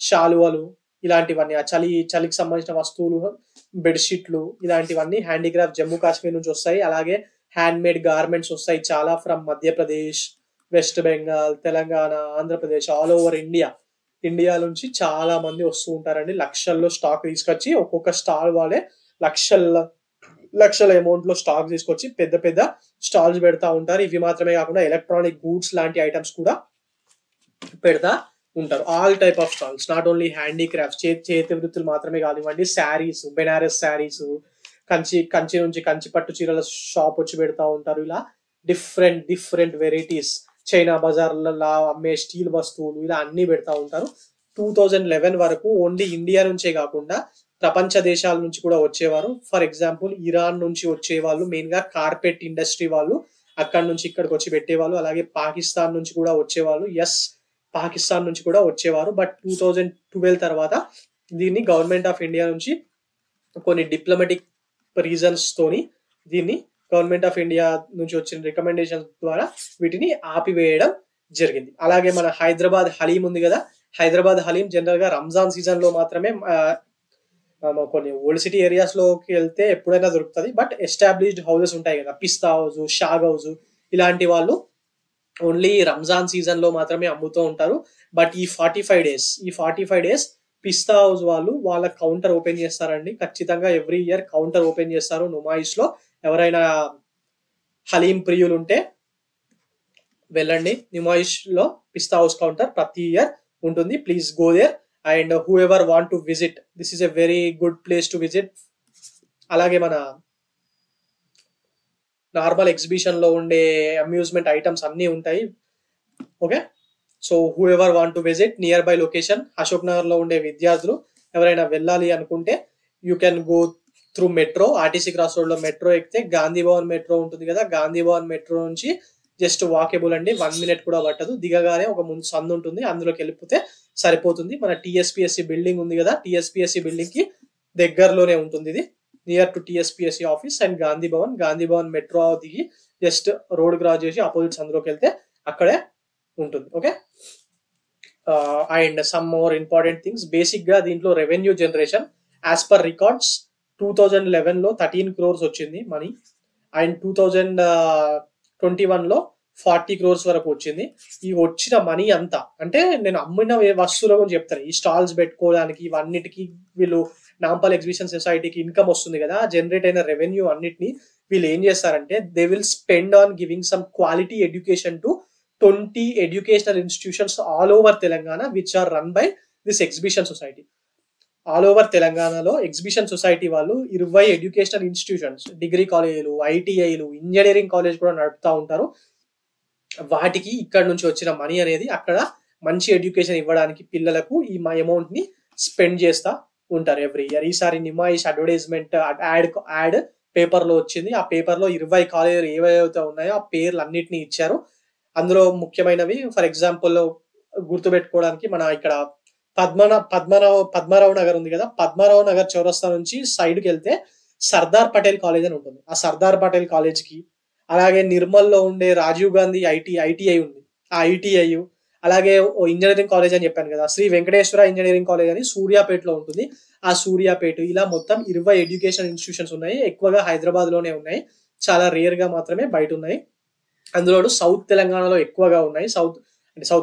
శాలువలు ఇలాంటివన్నీ, ఆ చలికి సంబంధించిన వస్తువులు, బెడ్షీట్లు ఇలాంటివన్నీ హ్యాండీక్రాఫ్ట్ జమ్మూ కాశ్మీర్ నుంచి వస్తాయి. అలాగే హ్యాండ్ మేడ్ గార్మెంట్స్ వస్తాయి చాలా from Madhya Pradesh, west Bengal, Telangana, Andhra Pradesh, all over India నుంచి చాలా మంది వస్తూ ఉంటారండి. లక్షల్లో స్టాక్ తీసుకొచ్చి ఒక్కొక్క స్టాల్ వాళ్ళే లక్షల అమౌంట్ లో స్టాక్ తీసుకొచ్చి పెద్ద పెద్ద స్టాల్స్ పెడతా ఉంటారు. ఇవి మాత్రమే కాకుండా ఎలక్ట్రానిక్ గూడ్స్ లాంటి ఐటమ్స్ కూడా పెడతా ఉంటారు. All type of stalls, not only handicrafts, చేతి వృత్తులు మాత్రమే కానివ్వండి, శారీస్, బెనారస్ శారీస్, కంచి నుంచి కంచి పట్టు చీరల షాప్ వచ్చి పెడతా ఉంటారు. ఇలా డిఫరెంట్ వెరైటీస్, చైనా బజార్లలో అమ్మే స్టీల్ వస్తువులు, ఇలా అన్ని పెడతా ఉంటారు. 2011 వరకు ఓన్లీ ఇండియా నుంచే కాకుండా ప్రపంచ దేశాల నుంచి కూడా వచ్చేవారు. ఫర్ ఎగ్జాంపుల్ ఇరాన్ నుంచి వచ్చేవాళ్ళు, మెయిన్ గా కార్పెట్ ఇండస్ట్రీ వాళ్ళు అక్కడ నుంచి ఇక్కడికి వచ్చి పెట్టేవాళ్ళు. అలాగే పాకిస్తాన్ నుంచి కూడా వచ్చేవాళ్ళు. పాకిస్తాన్ నుంచి కూడా వచ్చేవారు. బట్ 2012 తర్వాత దీన్ని గవర్నమెంట్ ఆఫ్ ఇండియా నుంచి కొన్ని డిప్లొమాటిక్ రీజన్స్ తోని దీన్ని గవర్నమెంట్ ఆఫ్ ఇండియా నుంచి వచ్చిన రికమెండేషన్ ద్వారా వీటిని ఆపివేయడం జరిగింది. అలాగే మన హైదరాబాద్ హలీం ఉంది కదా, హైదరాబాద్ హలీం జనరల్ గా రంజాన్ సీజన్ లో మాత్రమే కొన్ని ఓల్డ్ సిటీ ఏరియాస్ లోకి వెళ్తే ఎప్పుడైనా దొరుకుతుంది. బట్ ఎస్టాబ్లిష్డ్ హౌసెస్ ఉంటాయి కదా, పిస్తా హౌస్, షాగ్ హౌస్, ఇలాంటి వాళ్ళు ఓన్లీ రంజాన్ సీజన్ లో మాత్రమే అమ్ముతూ ఉంటారు. బట్ ఈ 45 డేస్ పిస్తా హౌస్ వాళ్ళు వాళ్ళ కౌంటర్ ఓపెన్ చేస్తారండి. ఖచ్చితంగా ఎవ్రీ ఇయర్ కౌంటర్ ఓపెన్ చేస్తారు నుమాయిష్ లో. ఎవరైనా హలీం ప్రియులు ఉంటే వెళ్ళండి. నుమాయిష్ లో పిస్తా హౌస్ కౌంటర్ ప్రతి ఇయర్ ఉంటుంది. Please go there and whoever want to visit, this is a very good place to visit. అలాగే మన నార్మల్ ఎగ్జిబిషన్ లో ఉండే అమ్యూజ్మెంట్ ఐటమ్స్ అన్ని ఉంటాయి. Okay, so who ever want to visit near by location, Ashok Nagar లో ఉండే విద్యార్థులు ఎవరైనా వెళ్ళాలి అనుకుంటే you can go through metro. RTC cross road లో మెట్రో ఎక్కితే గాంధీ భవన్ మెట్రో ఉంటుంది కదా, గాంధీ భవన్ మెట్రో నుంచి జస్ట్ వాకేబుల్ అండి, 1 minute కూడా పట్టదు. దిగగానే ఒక ముందు సందు ఉంటుంది, అందులోకి వెళ్ళిపోతే సరిపోతుంది. మన టీఎస్పీఎస్సీ బిల్డింగ్ ఉంది కదా, టీఎస్పీఎస్సీ బిల్డింగ్ కి దగ్గరలోనే ఉంటుంది ఇది, near to TSPSC office and Gandhi Bhavan metro దిగి జస్ట్ రోడ్ క్రాస్ చేసి ఆపోజిట్ సందులోకి వెళ్తే అక్కడే ఉంటుంది. Okay, and some more important things. Basic గా దీంట్లో revenue generation as per records 2011 లో 13 crores వచ్చింది మనీ, అండ్ 2021 లో 40 crores వరకు వచ్చింది. ఈ వచ్చిన మనీ అంతా అంటే నేను అమ్మిన వస్తువుల గురించి చెప్తాను. ఈ స్టాల్స్ పెట్టుకోవడానికి ఇవన్నిటికీ వీళ్ళు నాంపల్ ఎగ్జిబిషన్ సొసైటీకి ఇన్కమ్ వస్తుంది కదా, జనరేట్ అయిన రెవెన్యూ అన్నిటిని వీళ్ళు ఏం చేస్తారంటే they will spend on giving some quality education to 20 educational institutions all over Telangana which are run by this exhibition society. All over తెలంగాణలో ఎగ్జిబిషన్ సొసైటీ వాళ్ళు 20 ఎడ్యుకేషనల్ ఇన్స్టిట్యూషన్స్, డిగ్రీ కాలేజీలు, ఐటీఐలు, ఇంజనీరింగ్ కాలేజ్ కూడా నడుపుతా ఉంటారు. వాటికి ఇక్కడ నుంచి వచ్చిన మనీ అనేది అక్కడ మంచి ఎడ్యుకేషన్ ఇవ్వడానికి పిల్లలకు ఈ అమౌంట్ ని స్పెండ్ చేస్తా ఉంటారు ఎవ్రీ ఇయర్. ఈసారి నిమాయిష్ అడ్వర్టైజ్మెంట్ యాడ్ పేపర్ లో వచ్చింది. ఆ పేపర్ లో 20 కాలేజీలు ఏవైతే ఉన్నాయో ఆ పేర్లు అన్నిటిని ఇచ్చారు. అందులో ముఖ్యమైనవి ఫర్ ఎగ్జాంపుల్ గుర్తుపెట్టుకోవడానికి మన ఇక్కడ పద్మారావు నగర్ ఉంది కదా, పద్మారావు నగర్ చౌరస్తా నుంచి సైడ్కి వెళ్తే సర్దార్ పటేల్ కాలేజ్ అని ఉంటుంది. ఆ సర్దార్ పటేల్ కాలేజ్ కి, అలాగే నిర్మల్లో ఉండే రాజీవ్ గాంధీ ఐటీఐ ఉంది, ఆ ఐటీఐ, అలాగే ఇంజనీరింగ్ కాలేజ్ అని చెప్పాను కదా, శ్రీ వెంకటేశ్వర ఇంజనీరింగ్ కాలేజ్ అని సూర్యాపేటలో ఉంటుంది. ఆ సూర్యాపేట ఇలా మొత్తం 20 ఎడ్యుకేషన్ ఇన్స్టిట్యూషన్స్ ఉన్నాయి. ఎక్కువగా హైదరాబాద్ లోనే ఉన్నాయి, చాలా రేర్ గా మాత్రమే బయట ఉన్నాయి. అందులో సౌత్ తెలంగాణలో ఎక్కువగా ఉన్నాయి. సౌత్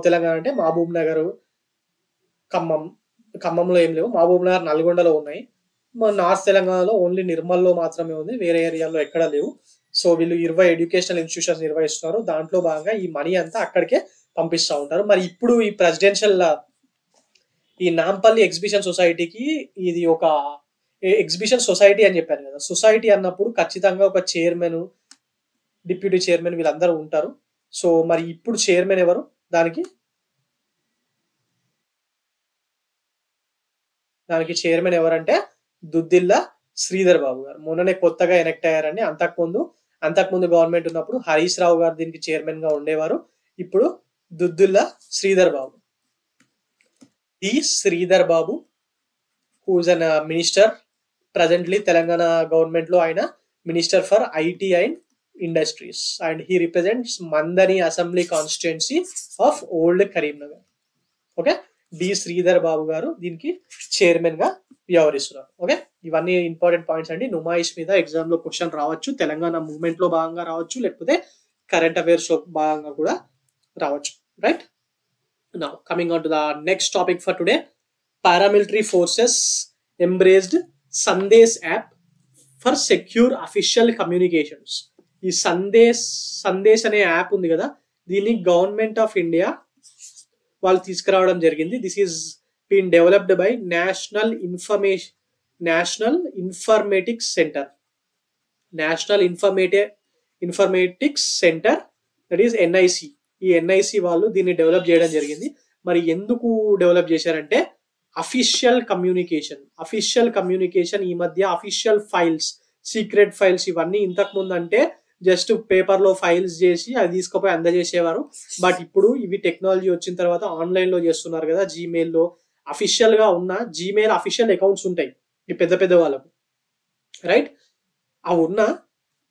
తెలంగాణ అంటే మహబూబ్ నగర్, ఖమ్మంలో ఏం లేవు, మహబూబ్ నగర్, నల్గొండలో ఉన్నాయి. నార్త్ తెలంగాణలో ఓన్లీ నిర్మల్లో మాత్రమే ఉంది, వేరే ఏరియాలో ఎక్కడ లేవు. సో వీళ్ళు 20 ఎడ్యుకేషనల్ ఇన్స్టిట్యూషన్స్ నిర్వహిస్తున్నారు. దాంట్లో భాగంగా ఈ మనీ అంతా అక్కడికే పంపిస్తూ ఉంటారు. మరి ఇప్పుడు ఈ ప్రెసిడెన్షియల్ ఈ నాంపల్లి ఎగ్జిబిషన్ సొసైటీకి ఇది ఒక ఎగ్జిబిషన్ సొసైటీ అని చెప్పాను కదా, సొసైటీ అన్నప్పుడు ఖచ్చితంగా ఒక చైర్మన్, డిప్యూటీ చైర్మన్ వీళ్ళందరూ ఉంటారు. సో మరి ఇప్పుడు చైర్మన్ ఎవరు? దానికి చైర్మన్ ఎవరంటే దుద్దిల్ల శ్రీధర్ బాబు గారు. మొన్ననే కొత్తగా ఎలక్ట్ అయ్యారండి. అంతకుముందు గవర్నమెంట్ ఉన్నప్పుడు హరీష్ రావు గారు దీనికి చైర్మన్ గా ఉండేవారు. ఇప్పుడు దుద్దిల్ల శ్రీధర్ బాబు, ఈ Sridhar Babu whose an minister presently Telangana government లో. ఆయన minister for IT and industries and he represents Manthani assembly constituency of old Karimnagar. Okay, D Sridhar Babu garu దీనికి చైర్మన్ గా వ్యవహరిస్తున్నారు. ఓకే, ఇవన్నీ ఇంపార్టెంట్ పాయింట్స్ అండి. నుమాయిష్ మీద ఎగ్జామ్ లో క్వశ్చన్ రావచ్చు, తెలంగాణ మూవ్మెంట్ లో భాగంగా రావచ్చు, లేకపోతే కరెంట్ అఫైర్స్ లో భాగంగా కూడా రావచ్చు. Right, now coming on to the next topic for today. Paramilitary forces embraced Sandesh app for secure official communications. ఈ సందేశ్ అనే యాప్ ఉంది కదా, దీన్ని గవర్నమెంట్ ఆఫ్ ఇండియా వాళ్ళు తీసుకురావడం జరిగింది. This is been developed by national informatics centre, that is NIC. ఈ ఎన్ఐసి వాళ్ళు దీన్ని డెవలప్ చేయడం జరిగింది. మరి ఎందుకు డెవలప్ చేశారంటే అఫీషియల్ కమ్యూనికేషన్ ఈ మధ్య అఫీషియల్ ఫైల్స్, సీక్రెట్ ఫైల్స్ ఇవన్నీ ఇంతకు ముందు అంటే జస్ట్ పేపర్ లో ఫైల్స్ చేసి అది తీసుకుపోయి అందజేసేవారు. బట్ ఇప్పుడు ఇవి టెక్నాలజీ వచ్చిన తర్వాత ఆన్లైన్ లో చేస్తున్నారు కదా. జీమెయిల్ లో అఫీషియల్ గా ఉన్న జీమెయిల్ అఫీషియల్ అకౌంట్స్ ఉంటాయి ఈ పెద్ద వాళ్ళకు, రైట్? అవి ఉన్నా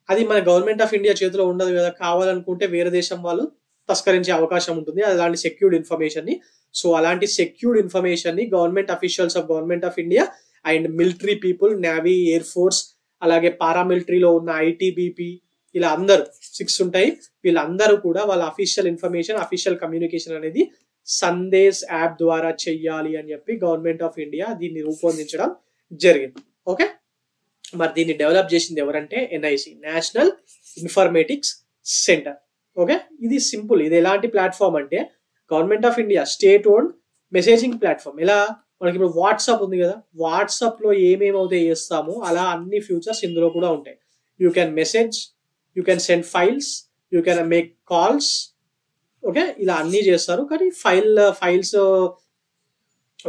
అది మన గవర్నమెంట్ ఆఫ్ ఇండియా చేతిలో ఉండదు కదా. కావాలనుకుంటే వేరే దేశం వాళ్ళు తస్కరించే అవకాశం ఉంటుంది అలాంటి సెక్యూర్డ్ ఇన్ఫర్మేషన్ ని. సో అలాంటి సెక్యూర్డ్ ఇన్ఫర్మేషన్ ని government officials of government of India and military people, navy, air force, అలాగే పారామిలిటరీలో ఉన్న ఐటీబీపీ, ఇలా అందరూ 6 ఉంటాయి. వీళ్ళందరూ కూడా వాళ్ళ అఫీషియల్ ఇన్ఫర్మేషన్, అఫీషియల్ కమ్యూనికేషన్ అనేది సందేశ్ యాప్ ద్వారా చెయ్యాలి అని చెప్పి గవర్నమెంట్ ఆఫ్ ఇండియా దీన్ని రూపొందించడం జరిగింది. ఓకే, మరి దీన్ని డెవలప్ చేసింది ఎవరంటే NIC, national informatics centre. Okay, ఇది సింపుల్. ఇది ఎలాంటి ప్లాట్ఫామ్ అంటే government of India state owned messaging platform. ఎలా మనకి ఇప్పుడు వాట్సాప్ ఉంది కదా, వాట్సాప్ లో ఏమేమైతే చేస్తామో అలా అన్ని ఫ్యూచర్స్ ఇందులో కూడా ఉంటాయి. You can message, you can send files, you can make calls. Okay, ఇలా అన్ని చేస్తారు. కానీ ఫైల్స్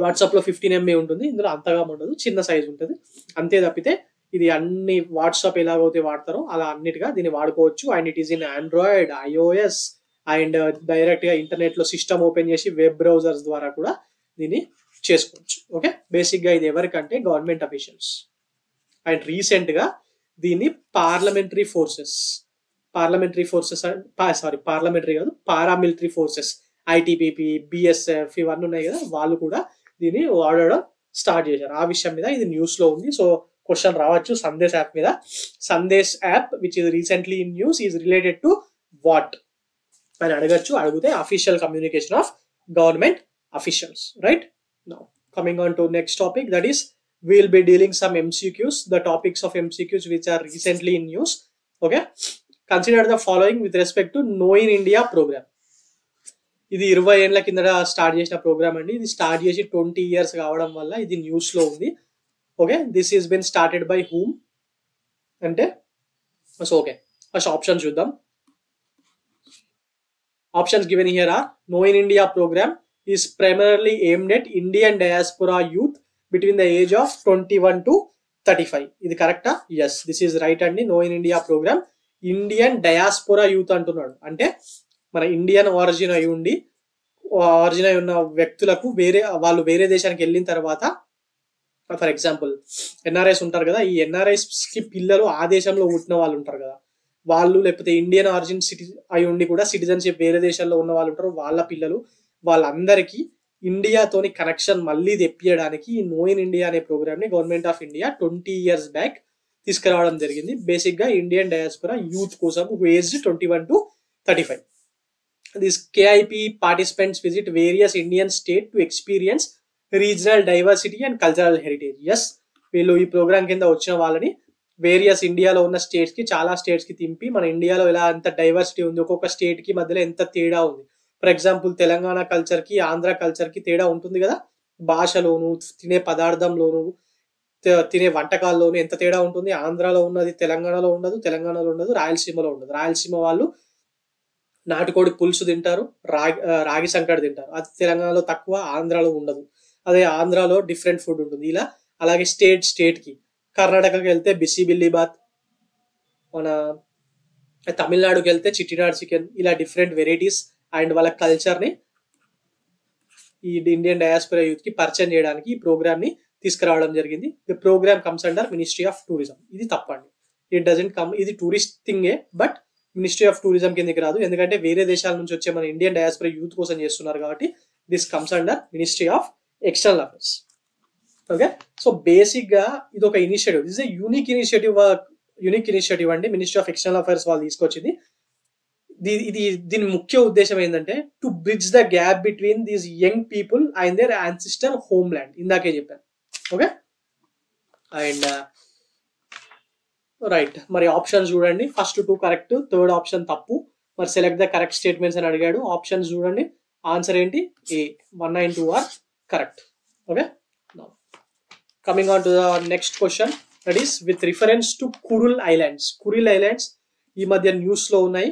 వాట్సాప్ లో 15 MB ఉంటుంది, ఇందులో అంతగా ఉండదు, చిన్న సైజ్ ఉంటుంది అంతే తప్పితే ఇది అన్ని వాట్సాప్ ఎలాగైతే వాడతారో అలా అన్నిటిగా దీన్ని వాడుకోవచ్చు. And it is in Android, iOS and direct గా ఇంటర్నెట్ లో సిస్టమ్ ఓపెన్ చేసి వెబ్ బ్రౌజర్స్ ద్వారా కూడా దీన్ని చేసుకోవచ్చు. ఓకే, బేసిక్ గా ఇది ఎవరికంటే గవర్నమెంట్ అఫీషియల్స్. అండ్ రీసెంట్ గా దీన్ని పార్లమెంటరీ ఫోర్సెస్ పార్లమెంటరీ కాదు, పారామిలిటరీ ఫోర్సెస్, ఐటీబీపీ, బిఎస్ఎఫ్ ఇవన్నీ ఉన్నాయి కదా, వాళ్ళు కూడా దీన్ని వాడడం స్టార్ట్ చేశారు. ఆ విషయం మీద ఇది న్యూస్ లో ఉంది. సో క్వశ్చన్ రావచ్చు సందేశ్ యాప్ మీద. Sandesh app which is recently in news is related to what అని అడగచ్చు. అడిగితే official communication of government officials, right? Now coming on to next topic, that is we'll be dealing some MCQs, the topics of MCQs which are recently in news. Okay, consider the following with respect to Know in India program. ఇది 20 ఏళ్ల కిందట స్టార్ట్ చేసిన ప్రోగ్రామ్ అండి. ఇది స్టార్ట్ చేసి 20 years కావడం వల్ల ఇది న్యూస్ లో ఉంది. Okay, this is been started by whom అంటే, సో ఓకే ఫస్ట్ ఆప్షన్ చూద్దాం. Options given here are: Know in India program is primarily aimed at Indian diaspora youth between the age of 21 to 35. ఇది కరెక్టా? ఎస్, దిస్ ఈజ్ రైట్ అండి. Know in India programme Indian diaspora youth అంటున్నాడు. అంటే మన ఇండియన్ ఆరిజిన్ అయి ఉండి ఉన్న వ్యక్తులకు వాళ్ళు వేరే దేశానికి వెళ్ళిన తర్వాత, ఫర్ ఎగ్జాంపుల్ ఎన్ఆర్ఐస్ ఉంటారు కదా, ఈ ఎన్ఆర్ఐస్ కి పిల్లలు ఆ దేశంలో పుట్టిన వాళ్ళు ఉంటారు కదా, వాళ్ళు లేకపోతే ఇండియన్ ఆరిజిన్ అయి ఉండి కూడా సిటిజన్షిప్ వేరే దేశాల్లో ఉన్న వాళ్ళు ఉంటారు, వాళ్ళ పిల్లలు, వాళ్ళందరికీ ఇండియాతోని కనెక్షన్ మళ్ళీ తెప్పియడానికి ఈ నో ఇన్ ఇండియా అనే ప్రోగ్రామ్ ని government of India 20 years back తీసుకురావడం జరిగింది. బేసిక్ గా ఇండియన్ డయాస్పోరా యూత్ కోసం age 21 to 35. This KIP participants visit various Indian state to experience regional diversity and cultural heritage. Yes, వీళ్ళు ఈ ప్రోగ్రామ్ కింద వచ్చిన వాళ్ళని వేరియస్ ఇండియాలో ఉన్న స్టేట్స్ కి, చాలా స్టేట్స్ కి తింపి మన ఇండియాలో ఎలా ఎంత డైవర్సిటీ ఉంది, ఒక్కొక్క స్టేట్ కి మధ్యలో ఎంత తేడా ఉంది. ఫర్ ఎగ్జాంపుల్ తెలంగాణ కల్చర్ కి ఆంధ్ర కల్చర్ కి తేడా ఉంటుంది కదా, భాషలోను, తినే పదార్థంలోను, తినే వంటకాల్లోను ఎంత తేడా ఉంటుంది. ఆంధ్రాలో ఉన్నది తెలంగాణలో ఉండదు, తెలంగాణలో ఉండదు, రాయలసీమలో ఉండదు. రాయలసీమ వాళ్ళు నాటుకోడి పులుసు తింటారు, రాగి సంకటి తింటారు, అది తెలంగాణలో తక్కువ, ఆంధ్రాలో ఉండదు. అదే ఆంధ్రాలో డిఫరెంట్ ఫుడ్ ఉంటుంది. ఇలా అలాగే స్టేట్ కి, కర్ణాటకకి వెళ్తే బిసి బిల్లి బాత్, మన తమిళనాడుకి వెళ్తే చిట్టినాడు చికెన్, ఇలా డిఫరెంట్ వెరైటీస్ అండ్ వాళ్ళ కల్చర్ ని ఈ ఇండియన్ డయాస్పోరా యూత్ కి పరిచయం చేయడానికి ఈ ప్రోగ్రామ్ ని తీసుకురావడం జరిగింది. The programme comes under ministry of tourism. ఇది తప్పండి, ఇట్ డజంట్ కమ్, ఇది టూరిస్ట్ థింగే, బట్ మినిస్ట్రీ ఆఫ్ టూరిజం కిందకి రాదు. ఎందుకంటే వేరే దేశాల నుంచి వచ్చే మన ఇండియన్ డయాస్పోరా యూత్ కోసం చేస్తున్నారు కాబట్టి this comes under ministry of external affairs. Okay, so basic గా ఇది ఒక initiative, this is unique initiative అండి. మినిస్ట్రీ ఆఫ్ ఎక్స్టర్నల్ అఫైర్స్ వాళ్ళు తీసుకొచ్చింది. దీని ముఖ్య ఉద్దేశం ఏంటంటే to bridge the gap between these young people and their ancestor homeland. ఇందాకే చెప్పాను. ఓకే, అండ్ రైట్, మరి ఆప్షన్స్ చూడండి. ఫస్ట్ 2 కరెక్ట్, థర్డ్ ఆప్షన్ తప్పు. మరి సెలెక్ట్ ద కరెక్ట్ స్టేట్మెంట్స్ అని అడిగాడు. ఆప్షన్స్ చూడండి, ఆన్సర్ ఏంటి? A 1 and 2 are correct. Okay, coming on to the next question, that is with reference to Kuril islands. Kuril islands ఈ మధ్య న్యూస్ లో ఉన్నాయి.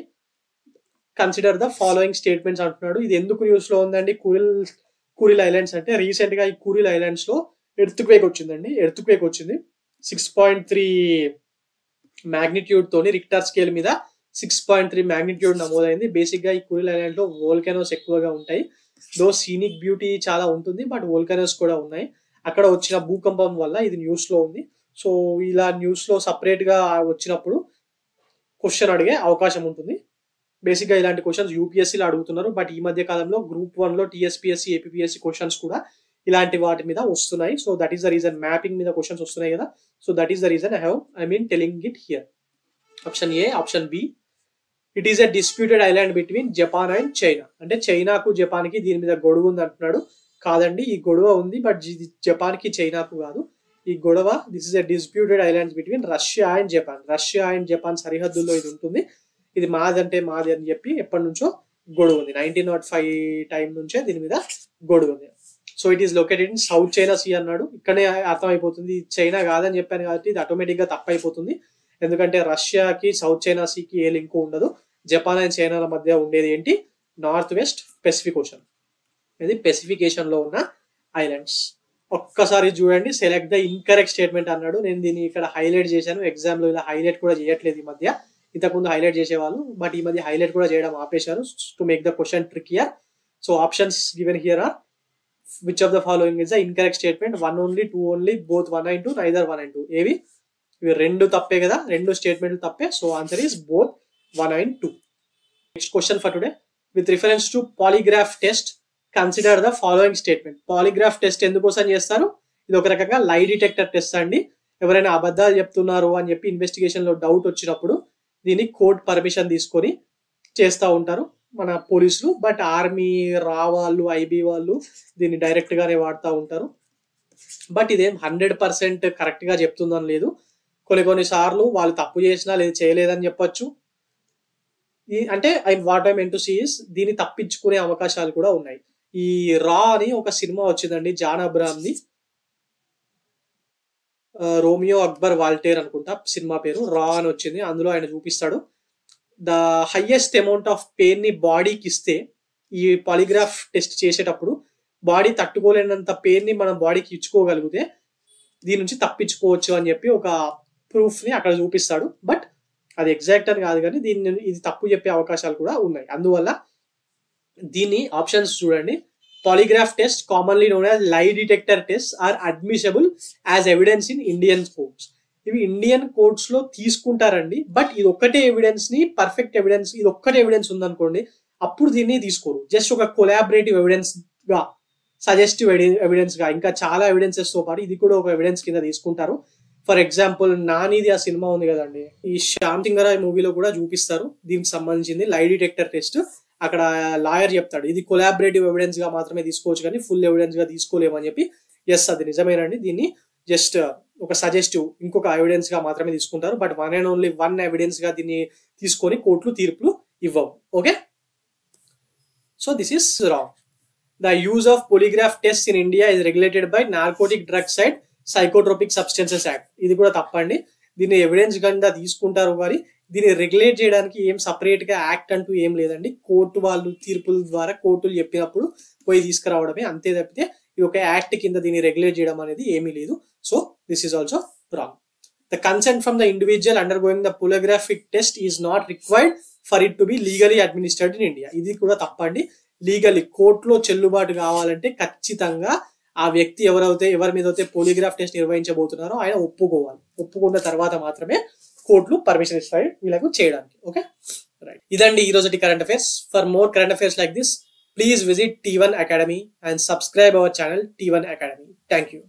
కన్సిడర్ ద ఫాలోయింగ్ స్టేట్మెంట్స్ అంటున్నాడు. ఇది ఎందుకు న్యూస్ లో ఉందండి కురిల్ ఐలాండ్స్ అంటే, రీసెంట్ గా ఈ కురిల్ ఐలాండ్స్ లో ఎర్త్క్వేక్ వచ్చిందండి. ఎర్త్క్వేక్ వచ్చింది 6.3 మ్యాగ్నిట్యూడ్ తోని, రిక్టర్ స్కేల్ మీద 6.3 మ్యాగ్నిట్యూడ్ నమోదైంది. బేసిక్ గా ఈ కురిల్ ఐలాండ్ లో వోల్కనోస్ ఎక్కువగా ఉంటాయి. దో సీనిక్ బ్యూటీ చాలా ఉంటుంది, బట్ వోల్కనోస్ కూడా ఉన్నాయి. అక్కడ వచ్చిన భూకంపం వల్ల ఇది న్యూస్ లో ఉంది. సో ఇలా న్యూస్ లో సపరేట్ గా వచ్చినప్పుడు క్వశ్చన్ అడిగే అవకాశం ఉంటుంది. బేసిక్ గా ఇలాంటి క్వశ్చన్స్ యూపీఎస్సీలో అడుగుతున్నారు, బట్ ఈ మధ్య కాలంలో గ్రూప్ 1 లో టీఎస్పీఎస్సీ, ఏపీఎస్సీ క్వశ్చన్స్ కూడా ఇలాంటి వాటి మీద వస్తున్నాయి. So that is the reason, mapping మీద క్వశ్చన్స్ వస్తున్నాయి కదా. So that is the reason I mean telling it here. Option A, option B, it is a disputed island between Japan and China. అంటే చైనాకు జపాన్ కి దీని మీద గొడవ ఉంది అంటున్నాడు. కాదండి, ఈ గొడవ ఉంది, బట్ జపాన్ కి చైనాకు కాదు ఈ గొడవ. This is a disputed islands between Russia and Japan. Russia and Japan సరిహద్దుల్లో ఇది ఉంటుంది. ఇది మాదంటే మాది అని చెప్పి ఎప్పటి నుంచో గొడవ ఉంది. 1905 టైం నుంచే దీని మీద గొడవ ఉంది. So it is located in South China Sea అన్నాడు. ఇక్కడనే అర్థమైపోతుంది చైనా కాదని చెప్పాను కాబట్టి ఇది ఆటోమేటిక్ గా తప్పైపోతుంది. ఎందుకంటే రష్యాకి సౌత్ చైనా సీకి ఏ లింక్ ఉండదు. జపాన్ అండ్ చైనాల మధ్య ఉండేది ఏంటి? North west Pacific ocean. ఇది పెసిఫికేషన్ లో ఉన్న ఐలాండ్స్. ఒక్కసారి చూడండి. సెలెక్ట్ ద ఇన్కరెక్ట్ స్టేట్మెంట్ అన్నాడు. నేను దీన్ని ఇక్కడ హైలైట్ చేశాను. ఎగ్జామ్ లో ఇలా హైలైట్ కూడా చేయట్లేదు ఈ మధ్య. ఇంతకుముందు హైలైట్ చేసేవాళ్ళు, బట్ ఈ మధ్య హైలైట్ కూడా చేయడం ఆపేశారు to make the question trickier. So options given here are which of the following is the incorrect statement? 1 only, 2 only, both 1 and 2, neither 1 and 2. ఏవి? ఇవి రెండు తప్పే కదా, రెండు స్టేట్మెంట్లు తప్పే. So answer is both 1 and 2. Next question for today. With reference to polygraph test consider the following statement. Polygraph test ఎందుకోసం చేస్తారు? ఇది ఒక రకంగా లై డిటెక్టర్ టెస్ట్ అండి. ఎవరైనా అబద్ధాలు చెప్తున్నారు అని చెప్పి ఇన్వెస్టిగేషన్ లో డౌట్ వచ్చినప్పుడు దీన్ని కోర్ట్ పర్మిషన్ తీసుకొని చేస్తూ ఉంటారు మన పోలీసులు. బట్ ఆర్మీ, రా వాళ్ళు, ఐబీ వాళ్ళు దీన్ని డైరెక్ట్ గానే వాడుతూ ఉంటారు. బట్ ఇదేం 100% కరెక్ట్ గా చెప్తుందని లేదు. కొన్ని సార్లు వాళ్ళు తప్పు చేసినా లేదు చేయలేదని చెప్పొచ్చు. అంటే what I mean to see is దీన్ని తప్పించుకునే అవకాశాలు కూడా ఉన్నాయి. ఈ రా అని ఒక సినిమా వచ్చిందండి, జాన్ అబ్రామ్ది, రోమియో అక్బర్ వాల్టేర్ అనుకుంటా సినిమా పేరు. రా అని వచ్చింది. అందులో ఆయన చూపిస్తాడు the highest amount of pain ని బాడీకి ఇస్తే ఈ పాలిగ్రాఫ్ టెస్ట్ చేసేటప్పుడు బాడీ తట్టుకోలేనంత పెయిన్ ని మనం బాడీకి ఇచ్చుకోగలిగితే దీని నుంచి తప్పించుకోవచ్చు అని చెప్పి ఒక ప్రూఫ్ ని అక్కడ చూపిస్తాడు. బట్ అది ఎగ్జాక్ట్ అని కాదు, కానీ ఇది తప్పు చెప్పే అవకాశాలు కూడా ఉన్నాయి. అందువల్ల దీన్ని ఆప్షన్స్ చూడండి. Polygraph test commonly known as lie detector test are admissible as evidence in Indian courts. ఇవి ఇండియన్ కోర్ట్స్ లో తీసుకుంటారండి. బట్ ఇది ఒక్కటే ఎవిడెన్స్ ని, పర్ఫెక్ట్ ఎవిడెన్స్, ఇది ఒక్కటే ఎవిడెన్స్ ఉందనుకోండి, అప్పుడు దీన్ని తీసుకోరు. జస్ట్ ఒక కొలాబరేటివ్ ఎవిడెన్స్ గా, సజెస్టివ్ ఎవిడెన్స్ గా, ఇంకా చాలా ఎవిడెన్సెస్ తో పాటు ఇది కూడా ఒక ఎవిడెన్స్ కింద తీసుకుంటారు. ఫర్ ఎగ్జాంపుల్ నానిది ఆ సినిమా ఉంది కదండి, ఈ శ్యామ్ సింగరాయ్ మూవీలో కూడా చూపిస్తారు దీనికి సంబంధించింది లై డిటెక్టర్ టెస్ట్. అక్కడ లాయర్ చెప్తాడు ఇది కొలాబరేటివ్ ఎవిడెన్స్ గా మాత్రమే తీసుకోవచ్చు కానీ ఫుల్ ఎవిడెన్స్ గా తీసుకోలేమని చెప్పి. ఎస్, అది నిజమేనండి. దీన్ని జస్ట్ ఒక సజెస్టివ్, ఇంకొక ఎవిడెన్స్ గా మాత్రమే తీసుకుంటారు. బట్ 1 and only 1 ఎవిడెన్స్ గా దీన్ని తీసుకొని కోర్టులు తీర్పులు ఇవ్వవు. Okay, so this is wrong. The use of polygraph test in India is regulated by narcotic drugs and psychotropic substances act. ఇది కూడా తప్పండి. దీన్ని ఎవిడెన్స్ గా తీసుకుంటారు కానీ దీన్ని రెగ్యులేట్ చేయడానికి ఏం సపరేట్ గా యాక్ట్ అంటూ ఏం లేదండి. కోర్టు వాళ్ళు తీర్పుల ద్వారా కోర్టులు చెప్పినప్పుడు పోయి తీసుకురావడమే, అంతే తప్పితే ఇది ఒక యాక్ట్ కింద దీన్ని రెగ్యులేట్ చేయడం అనేది ఏమీ లేదు. So this is also wrong. The consent from the individual undergoing the polygraphic test is not required for it to be legally administered in India. ఇది కూడా తప్పండి. లీగలీ కోర్టులో చెల్లుబాటు కావాలంటే ఖచ్చితంగా ఆ వ్యక్తి ఎవరి మీద అయితే పోలిగ్రాఫ్ టెస్ట్ నిర్వహించబోతున్నారో ఆయన ఒప్పుకోవాలి. ఒప్పుకున్న తర్వాత మాత్రమే కోర్టులు పర్మిషన్ ఇస్తాయి వీళ్ళకు చేయడానికి. Okay, right. ఇదండి ఈ రోజు current affairs. For more current affairs like this, please visit T1 Academy and subscribe our channel T1 Academy. Thank you.